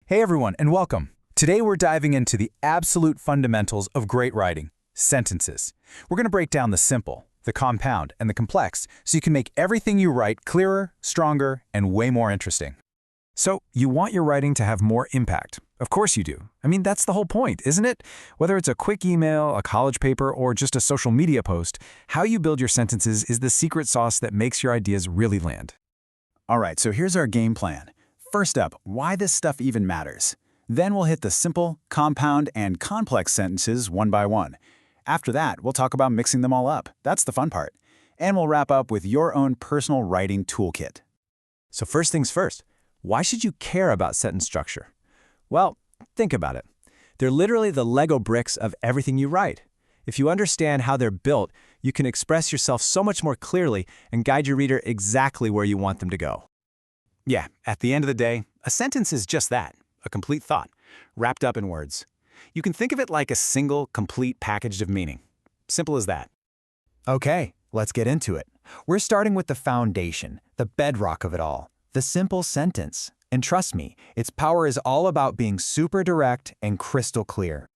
Hey everyone, and welcome. Today we're diving into the absolute fundamentals of great writing, sentences. We're going to break down the simple, the compound, and the complex so you can make everything you write clearer, stronger, and way more interesting. So, you want your writing to have more impact. Of course you do. I mean, that's the whole point, isn't it? Whether it's a quick email, a college paper, or just a social media post, how you build your sentences is the secret sauce that makes your ideas really land. All right, so here's our game plan. First up, why this stuff even matters. Then we'll hit the simple, compound, and complex sentences one by one. After that, we'll talk about mixing them all up. That's the fun part. And we'll wrap up with your own personal writing toolkit. So first things first, why should you care about sentence structure? Well, think about it. They're literally the Lego bricks of everything you write. If you understand how they're built, you can express yourself so much more clearly and guide your reader exactly where you want them to go. Yeah, at the end of the day, a sentence is just that, a complete thought, wrapped up in words. You can think of it like a single, complete package of meaning. Simple as that. Okay, let's get into it. We're starting with the foundation, the bedrock of it all, the simple sentence. And trust me, its power is all about being super direct and crystal clear.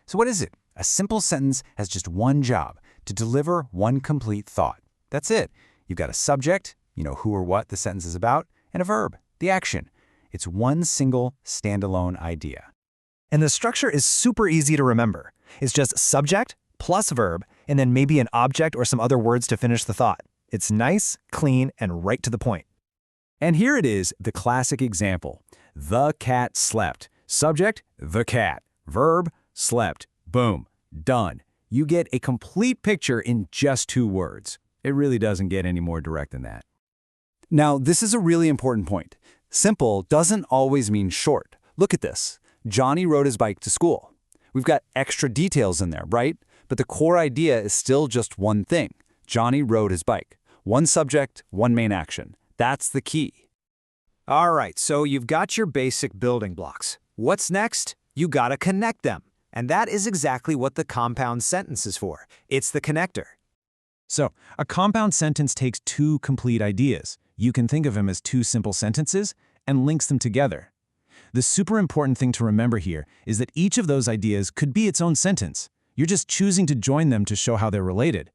So what is it? A simple sentence has just one job, to deliver one complete thought. That's it. You've got a subject, you know who or what the sentence is about, and a verb, the action. It's one single, standalone idea. And the structure is super easy to remember. It's just subject plus verb, and then maybe an object or some other words to finish the thought. It's nice, clean, and right to the point. And here it is, the classic example. The cat slept. Subject, the cat. Verb, slept. Boom. Done. You get a complete picture in just 2 words. It really doesn't get any more direct than that. Now, this is a really important point. Simple doesn't always mean short. Look at this. Johnny rode his bike to school. We've got extra details in there, right? But the core idea is still just one thing. Johnny rode his bike. One subject, one main action. That's the key. All right, so you've got your basic building blocks. What's next? You gotta connect them. And that is exactly what the compound sentence is for. It's the connector. So, a compound sentence takes 2 complete ideas. You can think of them as 2 simple sentences and links them together. The super important thing to remember here is that each of those ideas could be its own sentence. You're just choosing to join them to show how they're related.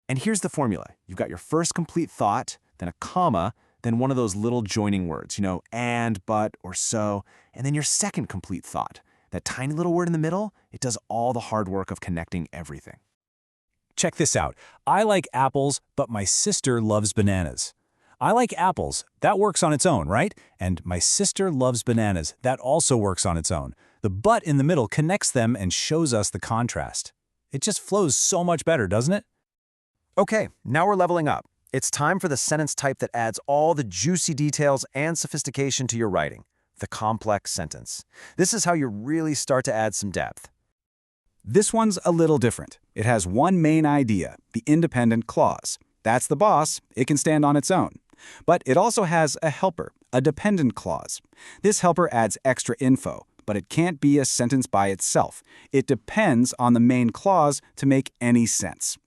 And here's the formula. You've got your first complete thought, then a comma, then one of those little joining words, and, but, or so, and then your second complete thought. That tiny little word in the middle, it does all the hard work of connecting everything. Check this out. I like apples, but my sister loves bananas. I like apples. That works on its own, right? And my sister loves bananas. That also works on its own. The but in the middle connects them and shows us the contrast. It just flows so much better, doesn't it? Okay, now we're leveling up. It's time for the sentence type that adds all the juicy details and sophistication to your writing, the complex sentence. This is how you really start to add some depth. This one's a little different. It has one main idea, the independent clause. That's the boss. It can stand on its own. But it also has a helper, a dependent clause. This helper adds extra info, but it can't be a sentence by itself. It depends on the main clause to make any sense.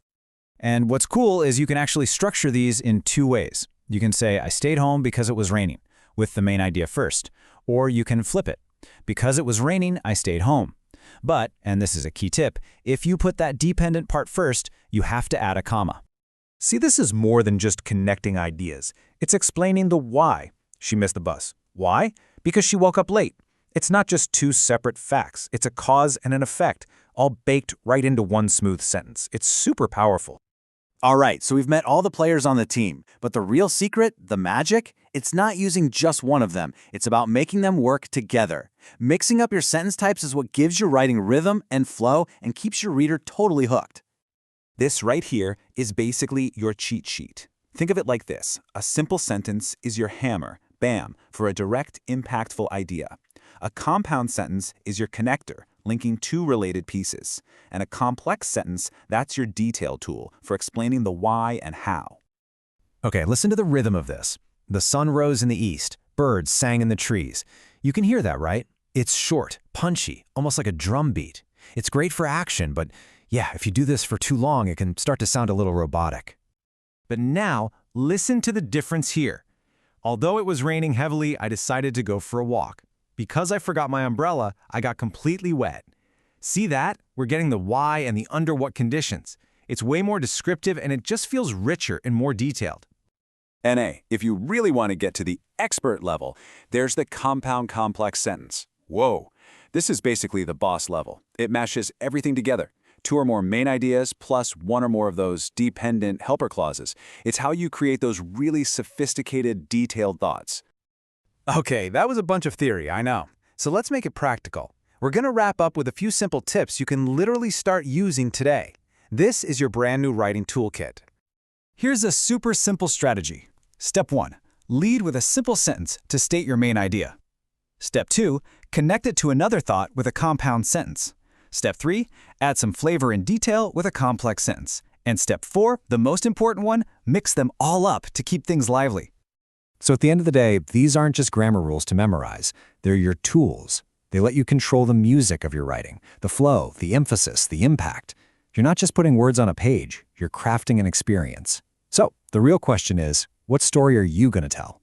And what's cool is you can actually structure these in 2 ways. You can say, I stayed home because it was raining, with the main idea first. Or you can flip it. Because it was raining, I stayed home. But, and this is a key tip, if you put that dependent part first, you have to add a comma. See, this is more than just connecting ideas. It's explaining the why. She missed the bus. Why? Because she woke up late. It's not just 2 separate facts. It's a cause and an effect, all baked right into one smooth sentence. It's super powerful. All right, so we've met all the players on the team, but the real secret, the magic, it's not using just one of them. It's about making them work together. Mixing up your sentence types is what gives your writing rhythm and flow and keeps your reader totally hooked. This right here is basically your cheat sheet. Think of it like this. A simple sentence is your hammer, bam, for a direct, impactful idea. A compound sentence is your connector, linking 2 related pieces. And a complex sentence, that's your detail tool for explaining the why and how. Okay, listen to the rhythm of this. The sun rose in the east. Birds sang in the trees. You can hear that, right? It's short, punchy, almost like a drum beat. It's great for action, but yeah, if you do this for too long, it can start to sound a little robotic. But now, listen to the difference here. Although it was raining heavily, I decided to go for a walk. Because I forgot my umbrella, I got completely wet. See that? We're getting the why and the under what conditions. It's way more descriptive and it just feels richer and more detailed. NA, if you really want to get to the expert level, there's the compound complex sentence. Whoa, this is basically the boss level. It mashes everything together. 2 or more main ideas plus 1 or more of those dependent helper clauses. It's how you create those really sophisticated, detailed thoughts. Okay, that was a bunch of theory, I know. So let's make it practical. We're going to wrap up with a few simple tips you can literally start using today. This is your brand new writing toolkit. Here's a super simple strategy. Step 1. Lead with a simple sentence to state your main idea. Step 2. Connect it to another thought with a compound sentence. Step 3. Add some flavor and detail with a complex sentence. And Step 4, the most important one, mix them all up to keep things lively. So at the end of the day, these aren't just grammar rules to memorize. They're your tools. They let you control the music of your writing, the flow, the emphasis, the impact. You're not just putting words on a page, you're crafting an experience. So the real question is, what story are you going to tell?